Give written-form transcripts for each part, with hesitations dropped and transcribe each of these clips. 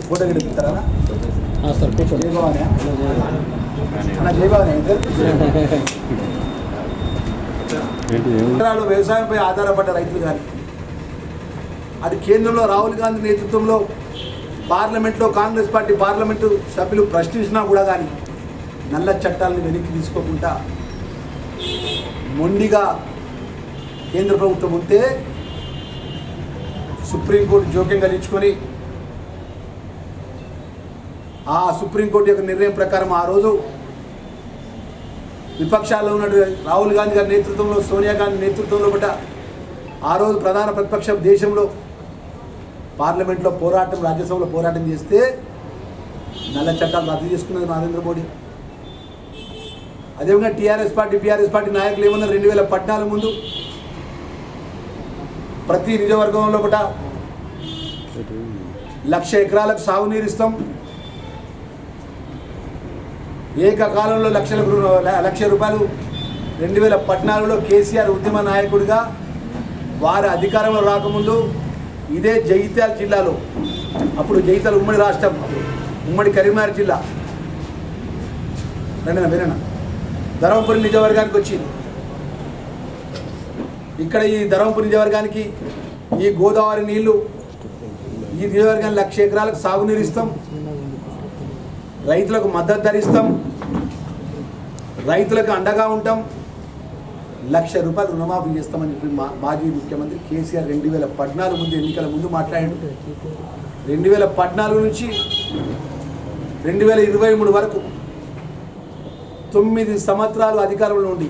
Photo గిడతారా sir కూర్చోండి. వ్యవసాయంపై ఆధారపడ్డ రైతులు కానీ అది కేంద్రంలో రాహుల్ గాంధీ నేతృత్వంలో పార్లమెంట్లో కాంగ్రెస్ పార్టీ పార్లమెంటు సభ్యులు ప్రశ్నించినా కూడా కానీ నల్ల చట్టాలను వెనక్కి తీసుకోకుండా మొండిగా కేంద్ర ప్రభుత్వం ఉంటే సుప్రీంకోర్టు జోక్యం కలిగించుకొని ఆ సుప్రీంకోర్టు యొక్క నిర్ణయం ప్రకారం ఆ రోజు విపక్షాల్లో ఉన్న రాహుల్ గాంధీ గారి నేతృత్వంలో సోనియా గాంధీ నేతృత్వంలో బట్ట ఆ రోజు ప్రధాన ప్రతిపక్ష దేశంలో పార్లమెంట్లో పోరాటం రాజ్యసభలో పోరాటం చేస్తే నల్ల చట్టాలు రద్దు చేసుకున్నది నరేంద్ర మోడీ. అదేవిధంగా టీఆర్ఎస్ పార్టీ నాయకులు ఏమన్నా 2014 ముందు ప్రతి నియోజకవర్గంలో బట్ట 1,00,000 ఎకరాలకు సాగునీరు ఇస్తాం, ఏకకాలంలో 1,00,000 రూపాయలు 2014లో కేసీఆర్ ఉద్యమ నాయకుడిగా వారి అధికారంలో రాకముందు ఇదే జగిత్యాల జిల్లాలో, అప్పుడు జగిత్యాల ఉమ్మడి రాష్ట్రం, ఉమ్మడి కరీంనగర్ జిల్లా విననా ధర్మపురి నియోజకవర్గానికి వచ్చింది. ఇక్కడ ఈ ధర్మపురి నియోజకవర్గానికి ఈ గోదావరి నీళ్లు ఈ నియోజకవర్గానికి 1,00,000 ఎకరాలకు సాగునీరు ఇస్తాం, రైతులకు మద్దతు ధర ఇస్తాం, రైతులకు అండగా ఉంటాం, 1,00,000 రూపాయలు రుణమాఫీ చేస్తామని చెప్పి మాజీ ముఖ్యమంత్రి కేసీఆర్ 2014 ముందు ఎన్నికల ముందు మాట్లాడాడు. 2014 నుంచి 2023 వరకు 9 సంవత్సరాలు అధికారంలో ఉండి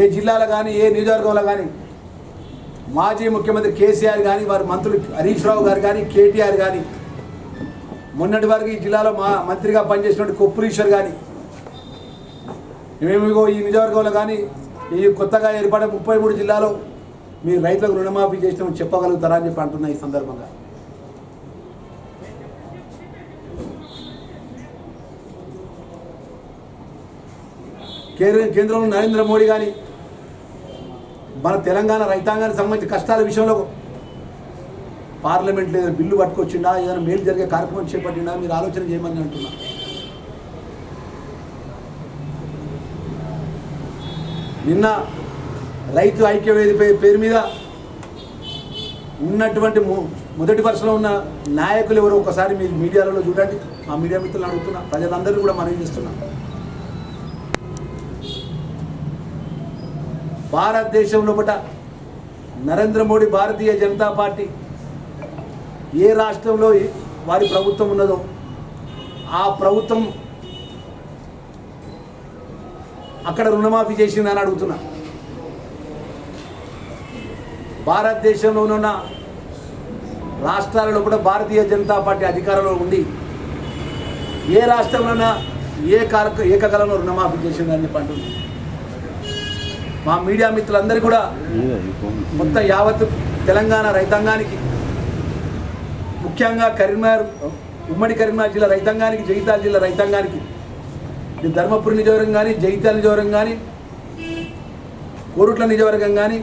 ఏ జిల్లాలో కానీ ఏ నియోజకవర్గంలో కానీ మాజీ ముఖ్యమంత్రి కేసీఆర్ కానీ వారి మంత్రులు హరీష్ రావు గారు కానీ కేటీఆర్ కానీ మొన్నటి వరకు ఈ జిల్లాలో మంత్రిగా పనిచేసినటువంటి కొప్పురీశ్వర్ కానీ మేమేమో ఈ నియోజకవర్గంలో కానీ ఈ కొత్తగా ఏర్పడే 33 జిల్లాలో మీరు రైతులకు రుణమాఫీ చేసినామని చెప్పగలుగుతారా అని చెప్పి అంటున్నా. ఈ సందర్భంగా కేంద్రంలో నరేంద్ర మోడీ కానీ మన తెలంగాణ రైతాంగానికి సంబంధించిన కష్టాల విషయంలో పార్లమెంట్లో ఏదైనా బిల్లు పట్టుకొచ్చిండా, ఏదైనా మేలు జరిగే కార్యక్రమం చేపట్టిండా మీరు ఆలోచన చేయమని అంటున్నా. నిన్న రైతు ఐక్యవేది పేరు మీద ఉన్నటువంటి మొదటి వరుసలో ఉన్న నాయకులు ఎవరో ఒకసారి మీరు మీడియాలలో చూడండి. మా మీడియా మిత్రులు అడుగుతున్నా, ప్రజలందరూ కూడా మనవి చేస్తున్నా. భారతదేశంలో పట నరేంద్ర మోడీ భారతీయ జనతా పార్టీ ఏ రాష్ట్రంలో వారి ప్రభుత్వం ఉన్నదో ఆ ప్రభుత్వం అక్కడ రుణమాఫీ చేసిందని అడుగుతున్నా. భారతదేశంలో ఉన్న రాష్ట్రాలలో కూడా భారతీయ జనతా పార్టీ అధికారంలో ఉండి ఏ రాష్ట్రంలోనా ఏకకాలంలో రుణమాఫీ చేసిందని చెప్పి అంటుంది. మా మీడియా మిత్రులందరూ కూడా మొత్తం యావత్ తెలంగాణ రైతాంగానికి, ముఖ్యంగా ఉమ్మడి కరీంనగర్ జిల్లా రైతాంగానికి, జగిత్యాల జిల్లా రైతాంగానికి, ధర్మపురి నియోజకవర్గం కానీ, జగిత్యాల నియోజకవర్గం కానీ, కోరుట్ల నియోజకవర్గం కానీ,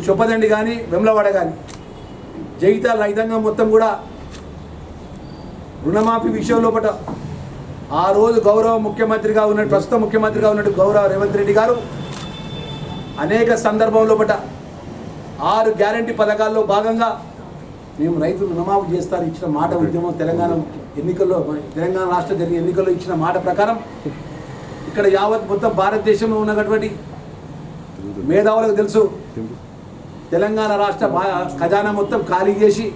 చొప్పదండి కానీ, వెమ్లవాడ కానీ, జగిత్యాల రైతాంగం మొత్తం కూడా రుణమాఫీ విషయంలో పట ఆ రోజు గౌరవ ముఖ్యమంత్రిగా ఉన్న ప్రస్తుత ముఖ్యమంత్రిగా ఉన్నట్టు గౌరవ రేవంత్ రెడ్డి గారు అనేక సందర్భంలో పట 6 గ్యారంటీ పథకాల్లో భాగంగా మేము రైతులు రుణమాఫీ చేస్తారు ఇచ్చిన మాట ఉద్యమం తెలంగాణ రాష్ట్ర జరిగిన ఎన్నికల్లో ఇచ్చిన మాట ప్రకారం ఇక్కడ యావత్ మొత్తం భారతదేశంలో ఉన్నటువంటి మేధావులకు తెలుసు, తెలంగాణ రాష్ట్ర ఖజానా మొత్తం ఖాళీ చేసి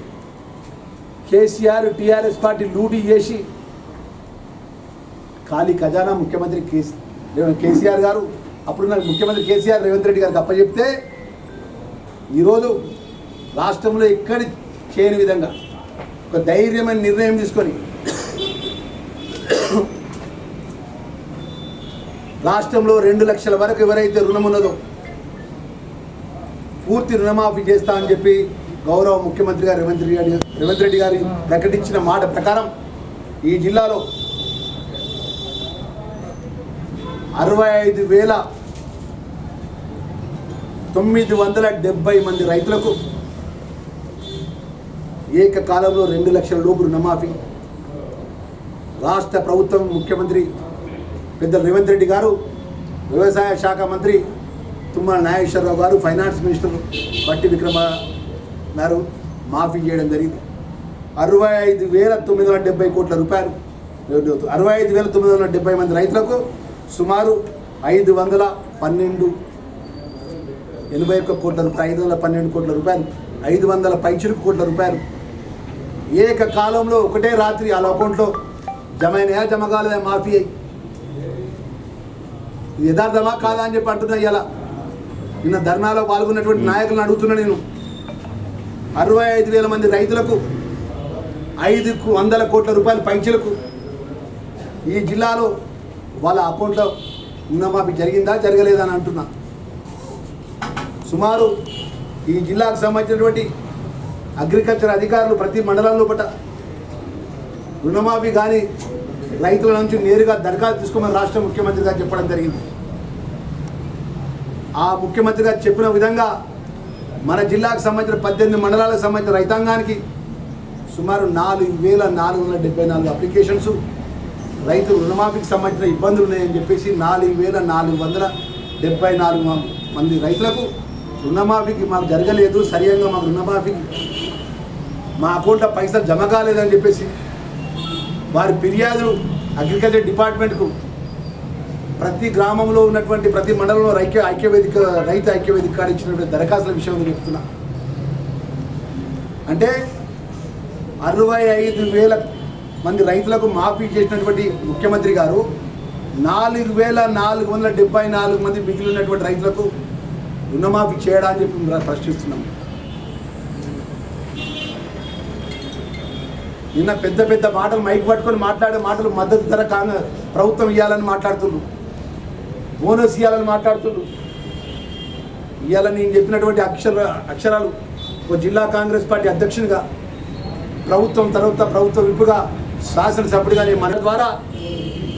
కేసీఆర్ టీఆర్ఎస్ పార్టీ లూటీ చేసి ఖాళీ ఖజానా ముఖ్యమంత్రి కేసీఆర్ గారు, అప్పుడున్న ముఖ్యమంత్రి కేసీఆర్ రేవంత్ రెడ్డి గారికి అప్పచెప్తే ఈరోజు రాష్ట్రంలో ఎక్కడి చేయని విధంగా ఒక ధైర్యమైన నిర్ణయం తీసుకొని రాష్ట్రంలో 2 లక్షల వరకు ఎవరైతే రుణం ఉన్నదో పూర్తి రుణమాఫీ చేస్తా అని చెప్పి గౌరవ ముఖ్యమంత్రి గారు రేవంత్ రెడ్డి గారి ప్రకటించిన మాట ప్రకారం ఈ జిల్లాలో 65,970 మంది రైతులకు ఏకకాలంలో 2 లక్షల లోపు రుణమాఫీ. రాష్ట్ర ప్రభుత్వం ముఖ్యమంత్రి పెద్దలు రేవంత్ రెడ్డి గారు, వ్యవసాయ శాఖ మంత్రి తుమ్మల నాగేశ్వరరావు గారు, ఫైనాన్స్ మినిస్టర్ బట్టి విక్రమ గారు మాఫీ చేయడం జరిగింది. 65,970 కోట్ల రూపాయలు 65,970 మంది రైతులకు సుమారు 512 కోట్ల రూపాయలు 512 కోట్ల రూపాయలు 500 పైచిలుకు కోట్ల రూపాయలు ఏకకాలంలో ఒకటే రాత్రి వాళ్ళ అకౌంట్లో జమైనయా జమ కాలేదా మాఫీ అయ్యి. ఇది యథార్థమా కాదా అని చెప్పి అంటున్నా. ఇలా నిన్న ధర్నాలో పాల్గొన్నటువంటి నాయకులను అడుగుతున్నా నేను. 65,000 మంది రైతులకు 500 కోట్ల రూపాయల పైచిలకు ఈ జిల్లాలో వాళ్ళ అకౌంట్లో రుణమాఫీ జరిగిందా జరగలేదా అని అంటున్నా. సుమారు ఈ జిల్లాకు సంబంధించినటువంటి అగ్రికల్చర్ అధికారులు ప్రతి మండలంలో పట్ల రుణమాఫీ కానీ రైతుల నుంచి నేరుగా దరఖాస్తు తీసుకోమని రాష్ట్ర ముఖ్యమంత్రి గారు చెప్పడం జరిగింది. ఆ ముఖ్యమంత్రి గారు చెప్పిన విధంగా మన జిల్లాకు సంబంధించిన 18 మండలాలకు సంబంధించిన రైతాంగానికి సుమారు 4,474 అప్లికేషన్స్ రైతులు రుణమాఫీకి సంబంధించిన ఇబ్బందులు ఉన్నాయని చెప్పేసి 4,474 మంది రైతులకు రుణమాఫీకి మాకు జరగలేదు, సరిగ్గా మాకు రుణమాఫీకి మా అకౌంట్లో పైసలు జమ కాలేదని చెప్పేసి వారి ఫిర్యాదులు అగ్రికల్చర్ డిపార్ట్మెంట్కు ప్రతి గ్రామంలో ఉన్నటువంటి ప్రతి మండలంలో రైతు ఐక్యవేదిక కార్డు ఇచ్చినటువంటి దరఖాస్తుల విషయంలో చెప్తున్నా. అంటే 65,000 మంది రైతులకు మాఫీ చేసినటువంటి ముఖ్యమంత్రి గారు 4,474 మంది మిగిలినటువంటి రైతులకు రుణమాఫీ చేయడానికి చెప్పి ప్రశ్నిస్తున్నాం. నిన్న పెద్ద పెద్ద మాటలు మైక్ పట్టుకొని మాట్లాడే మాటలు మద్దతు ధర ప్రభుత్వం ఇవ్వాలని మాట్లాడుతున్నారు, బోనస్ ఇవ్వాలని మాట్లాడుతున్నారు. ఇవాళ నేను చెప్పినటువంటి అక్షరాలు ఒక జిల్లా కాంగ్రెస్ పార్టీ అధ్యక్షునిగా, ప్రభుత్వం తర్వాత ప్రభుత్వ విప్పుగా, శాసనసభ్యుడిగా నేను మన ద్వారా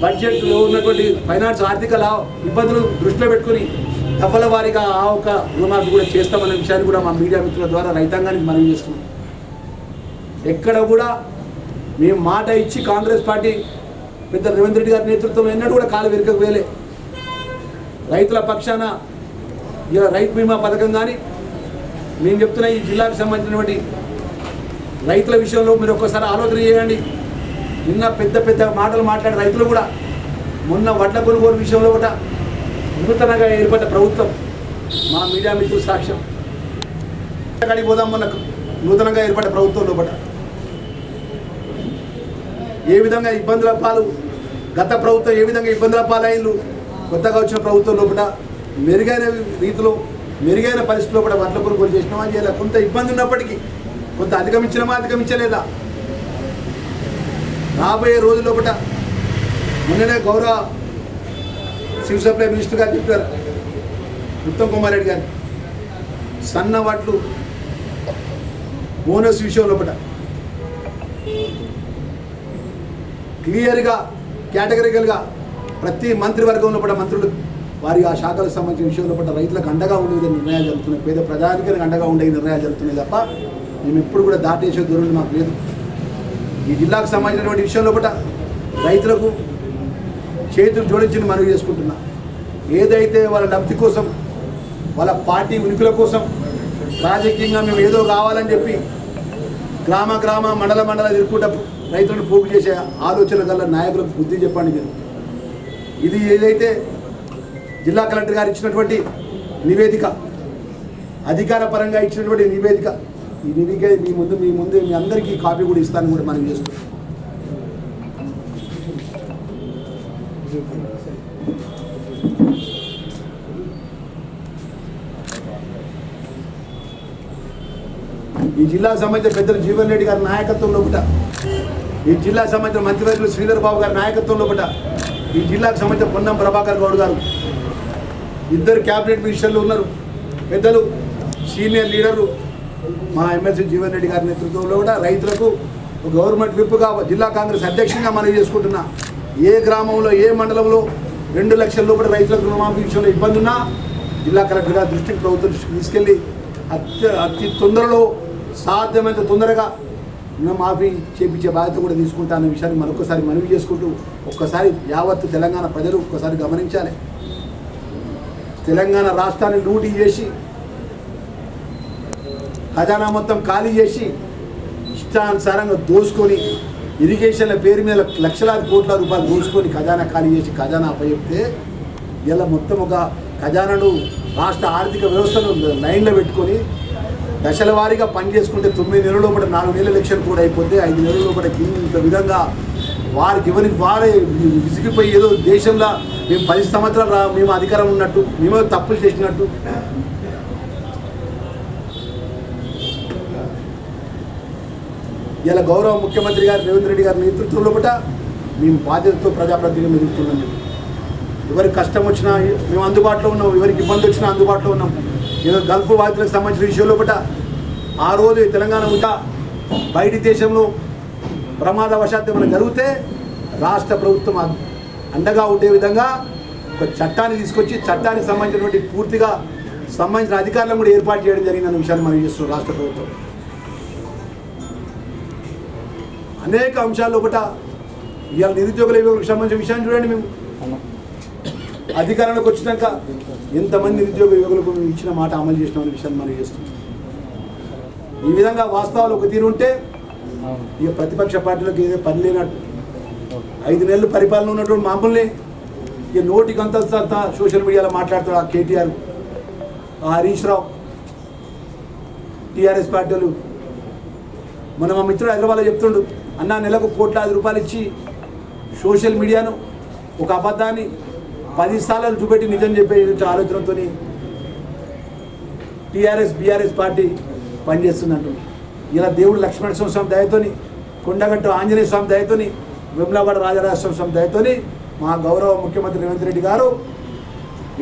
బడ్జెట్లో ఉన్నటువంటి ఫైనాన్స్ ఆర్థిక ఇబ్బందులు దృష్టిలో పెట్టుకుని దఫల వారీగా ఆ ఒక రుణమాఫీ కూడా చేస్తామనే విషయాన్ని కూడా మా మీడియా మిత్రుల ద్వారా రైతాంగానికి మనవి చేస్తున్నాం. ఎక్కడ కూడా మేము మాట ఇచ్చి కాంగ్రెస్ పార్టీ పెద్ద రేవంత్ రెడ్డి గారి నేతృత్వంలో ఎన్నడూ కూడా కాలు వెనుకకు వేలే. రైతుల పక్షాన ఇలా రైతు బీమా పథకం కానీ మేము చెప్తున్న ఈ జిల్లాకు సంబంధించినటువంటి రైతుల విషయంలో మీరు ఒక్కసారి ఆలోచన చేయండి. నిన్న పెద్ద పెద్ద మాటలు మాట్లాడే రైతులు కూడా మొన్న వడ్ల కొనుగోలు విషయంలో కూడా నూతనంగా ఏర్పడ్డ ప్రభుత్వం మా మీడియా మిత్రులు సాక్ష్యం. అక్కడికి పోదాం, మొన్న నూతనంగా ఏర్పడ్డ ప్రభుత్వం లోపల ఏ విధంగా ఇబ్బందుల పాలు, గత ప్రభుత్వం ఏ విధంగా ఇబ్బందుల పాలైళ్ళు, కొత్తగా వచ్చిన ప్రభుత్వం లోపల మెరుగైన రీతిలో మెరుగైన పరిస్థితుల్లో కూడా వడ్ల కొనుగోలు చేసినామా చేయాలి. కొంత ఇబ్బంది ఉన్నప్పటికీ కొంత అధిగమించలేదా రాబోయే రోజుల లోపల మొన్ననే గౌరవ సివిల్ సప్లై మినిస్టర్ గారు చెప్పారు ఉత్తమ్ కుమార్ రెడ్డి గారు, సన్న వడ్లు బోనస్ విషయం లోపల క్లియర్గా కేటగిరికల్గా ప్రతి మంత్రివర్గం లోపల మంత్రులు వారి ఆ శాఖలకు సంబంధించిన విషయం లోపల రైతులకు అండగా ఉండే నిర్ణయాలు జరుగుతున్నాయి, పేద ప్రజానికానికి అండగా ఉండే నిర్ణయాలు జరుగుతున్నాయి తప్ప మేము ఎప్పుడు కూడా దాటేసే దూరం మాకు లేదు. ఈ జిల్లాకు సంబంధించినటువంటి విషయం లోపల రైతులకు చేతులు జోడించి మనవి చేసుకుంటున్నా. ఏదైతే వాళ్ళ లబ్ధి కోసం, వాళ్ళ పార్టీ ఉనికిల కోసం రాజకీయంగా మేము ఏదో కావాలని చెప్పి గ్రామ మండల తిరుగుకుంటూ రైతులను పోగు చేసే ఆలోచన గల నాయకులకు బుద్ధి చెప్పండి మీరు. ఇది ఏదైతే జిల్లా కలెక్టర్ గారు ఇచ్చినటువంటి నివేదిక, అధికార పరంగా ఇచ్చినటువంటి నివేదిక, ఈ నివేదిక మీ ముందు మీ అందరికీ కాపీ కూడా ఇస్తాను కూడా మనం చేస్తున్నాం. ఈ జిల్లాకు సంబంధించిన పెద్దలు జీవన్ రెడ్డి గారి నాయకత్వంలో ఒకట, ఈ జిల్లాకు సంబంధించిన మంత్రివర్యులు శ్రీధర్ బాబు గారి నాయకత్వంలో ఒకట, ఈ జిల్లాకు సంబంధించిన పొన్నం ప్రభాకర్ గౌడ్ గారు, ఇద్దరు క్యాబినెట్ మినిస్టర్లు ఉన్నారు, పెద్దలు సీనియర్ లీడరు మా ఎమ్మెల్సీ జీవన్ రెడ్డి గారి నేతృత్వంలో కూడా రైతులకు గవర్నమెంట్ విప్పుగా జిల్లా కాంగ్రెస్ అధ్యక్షంగా మనవి చేసుకుంటున్నా. ఏ గ్రామంలో ఏ మండలంలో 2 లక్షల లోపల రైతులకు రుణమాఫీ విషయంలో ఇబ్బంది ఉన్నా జిల్లా కలెక్టర్ గారి దృష్టికి ప్రభుత్వం దృష్టికి తీసుకెళ్ళి అతి తొందరలో సాధ్యమైనంత తొందరగా రుణమాఫీ చేపించే బాధ్యత కూడా తీసుకుంటానన్న విషయాన్ని మరొకసారి మనవి చేసుకుంటూ ఒక్కసారి యావత్ తెలంగాణ ప్రజలు ఒక్కసారి గమనించాలి. తెలంగాణ రాష్ట్రాన్ని లూటీ చేసి ఖజానా మొత్తం ఖాళీ చేసి ఇష్టానుసారంగా దోసుకొని ఇరిగేషన్ల పేరు మీద లక్షలాది కోట్ల రూపాయలు దోసుకొని ఖజానా ఖాళీ చేసి ఖజానా అప్పచెప్తే ఇలా మొత్తం ఒక ఖజానాను రాష్ట్ర ఆర్థిక వ్యవస్థను లైన్లో పెట్టుకొని దశల వారీగా పనిచేసుకుంటే 9 నెలల లోపల 4 నెలల ఎలక్షన్ కూడా అయిపోతే 5 నెలల లోపల ఇంత విధంగా వారికి వారే విసిగిపోయి ఏదో దేశంలో మేము 10 సంవత్సరాలు మేము అధికారం ఉన్నట్టు మేము తప్పులు చేసినట్టు ఇలా గౌరవ ముఖ్యమంత్రి గారు రేవంత్ రెడ్డి గారి నేతృత్వంలో కూడా మేము బాధ్యతతో ప్రజాప్రతినిధిగా మెదులుతున్నాం. ఎవరికి కష్టం వచ్చినా మేము అందుబాటులో ఉన్నాం, ఎవరికి ఇబ్బంది వచ్చినా అందుబాటులో ఉన్నాం. ఏదో గల్ఫ్ బాధితులకు సంబంధించిన విషయంలో కూడా ఆ రోజు తెలంగాణ ఉంటా బయటి దేశంలో ప్రమాదవశాత్తు ఏమైనా జరిగితే రాష్ట్ర ప్రభుత్వం అండగా ఉండే విధంగా ఒక చట్టాన్ని తీసుకొచ్చి చట్టానికి సంబంధించినటువంటి పూర్తిగా సంబంధించిన అధికారులను కూడా ఏర్పాటు చేయడం జరిగిందన్న విషయాన్ని మనం చేస్తున్నాం. రాష్ట్ర ప్రభుత్వం అనేక అంశాల్లో ఒకట ఇవాళ నిరుద్యోగుల యువకులకు సంబంధించిన విషయాన్ని చూడండి. మేము అధికారంలోకి వచ్చినాక ఎంతమంది నిరుద్యోగ యువకులకు మేము ఇచ్చిన మాట అమలు చేసినామనే విషయాన్ని మనం చేస్తున్నాం. ఈ విధంగా వాస్తవాలు ఒక తీరు ఉంటే ఇక ప్రతిపక్ష పార్టీలకు ఏదో పని లేనట్టు 5 నెలలు పరిపాలన ఉన్నటువంటి మామూలునే ఇక నోటికి అంతా సోషల్ మీడియాలో మాట్లాడతాడు. ఆ కేటీఆర్, ఆ హరీష్ రావు, టీఆర్ఎస్ పార్టీలు. మన మా మిత్రుడు హైదరాబాద్లో చెప్తుండు, అన్న నెలకు కోట్లాది రూపాయలు ఇచ్చి సోషల్ మీడియాను ఒక అబద్ధాన్ని 10 సార్లు చూపెట్టి నిజం చెప్పే ఆలోచనతో టీఆర్ఎస్ బీఆర్ఎస్ పార్టీ పనిచేస్తుందంటు. ఇలా దేవుడు లక్ష్మణ స్వామి దయతోని, కొండగట్టు ఆంజనేయ స్వామి దయతోని, వెమ్లవాడ రాజరాజేశ్వర స్వామి దయతోని మా గౌరవ ముఖ్యమంత్రి రేవంత్ రెడ్డి గారు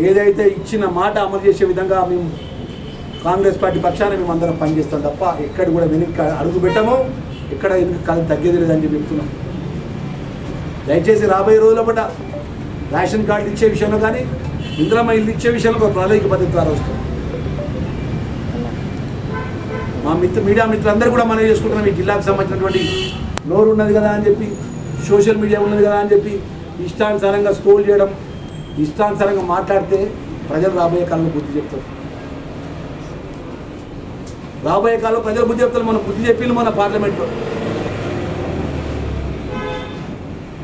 ఏదైతే ఇచ్చిన మాట అమలు చేసే విధంగా మేము కాంగ్రెస్ పార్టీ పక్షాన మేము అందరం పనిచేస్తాం తప్ప ఎక్కడ కూడా వెనక్కి అడుగు పెట్టాము, ఎక్కడ వెనక్కి కాదు తగ్గేది లేదని చెప్పి చెప్తున్నాం. దయచేసి రాబోయే రోజుల పట్ల రేషన్ కార్డులు ఇచ్చే విషయంలో కానీ ఇందిరమ్మ ఇల్లు ఇచ్చే విషయంలో ఒక ప్రణాళిక పద్ధతి ద్వారా వస్తుంది. మా మీడియా మిత్రులందరూ కూడా మనం చేసుకుంటున్నాం. ఈ జిల్లాకు సంబంధించినటువంటి నోరు ఉన్నది కదా అని చెప్పి, సోషల్ మీడియా ఉన్నది కదా అని చెప్పి ఇష్టానుసారంగా స్క్రోల్ చేయడం, ఇష్టానుసారంగా మాట్లాడితే ప్రజలు రాబోయే కాలంలో బుద్ధి చెప్తారు. రాబోయే కాలంలో ప్రజలు బుద్ధి చెప్తారు. మనం బుద్ధి చెప్పింది మన పార్లమెంట్లో.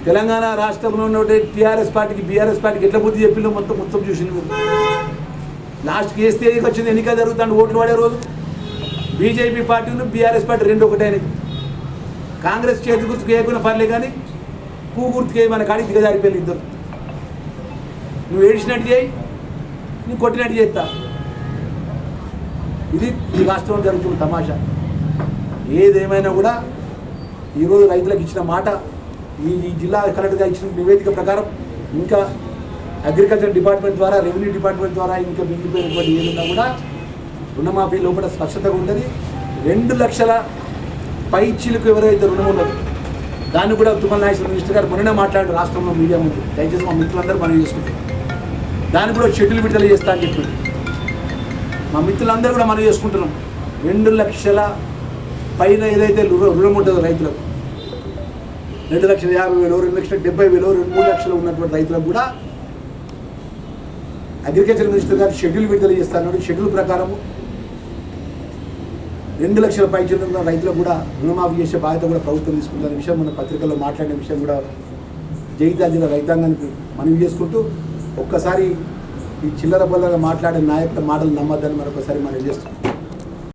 తెలంగాణ రాష్ట్రంలో ఉన్నటువంటి టీఆర్ఎస్ పార్టీకి బీఆర్ఎస్ పార్టీకి ఎట్లా బుద్ధి చెప్పిందో మొత్తం చూసింది. లాస్ట్కి ఏ స్టేజ్కి వచ్చింది ఎన్నిక జరుగుతుంది, ఓట్లు పడే రోజు బీజేపీ పార్టీను బీఆర్ఎస్ పార్టీ 2 ఒకటైనది. కాంగ్రెస్ చేతి గుర్తుకు వేయకుండా పర్లే కానీ పూ గుర్తుకు వేయి మన కాడికి దిగజారిపోయింది ఇద్దరు. నువ్వు ఏడిచినట్టు చేయి, నువ్వు కొట్టినట్టు చేస్తా. ఇది ఈ రాష్ట్రంలో జరుగుతున్న తమాషా. ఏదేమైనా కూడా ఈరోజు రైతులకు ఇచ్చిన మాట, ఈ జిల్లా కలెక్టర్గా ఇచ్చిన నివేదిక ప్రకారం ఇంకా అగ్రికల్చర్ డిపార్ట్మెంట్ ద్వారా, రెవెన్యూ డిపార్ట్మెంట్ ద్వారా ఇంకా మిగిలిపోయినటువంటి ఏదన్నా కూడా రుణమాఫీ లోపల స్పష్టతగా ఉంటుంది. 2 లక్షల పైచీలకు ఎవరైతే రుణం ఉన్నదో దాన్ని కూడా తుమ్మల నాగేశ్వర మినిస్టర్ గారు మొన్ననే మాట్లాడారు రాష్ట్రంలో మీడియా ముందు. దయచేసి మా మిత్రులందరూ మనం చేసుకుంటాం. దాన్ని కూడా షెడ్యూల్ విడుదల చేస్తా అని చెప్పి మా మిత్రులందరూ కూడా మనం చేసుకుంటున్నాం. 2 లక్షల పైన ఏదైతే రుణం ఉంటుందో రైతులకు 2,50,000, 2,70,000, 3 లక్షలు ఉన్నటువంటి రైతులకు కూడా అగ్రికల్చర్ మినిస్టర్ గారు షెడ్యూల్ విడుదల చేస్తాను. షెడ్యూల్ ప్రకారము 2 లక్షల పైచీలు ఉన్న రైతులకు కూడా రుణమాఫీ చేసే బాధ్యత కూడా ప్రభుత్వం తీసుకుంటున్న విషయం మన పత్రికల్లో మాట్లాడిన విషయం కూడా జగిత్యాల జిల్లా రైతాంగానికి మనవి చేసుకుంటూ ఒక్కసారి ఈ చిల్లర బొల్లగా మాట్లాడే నాయకుల మాటలు నమ్మద్దని మరొకసారి మనం చేస్తున్నాం.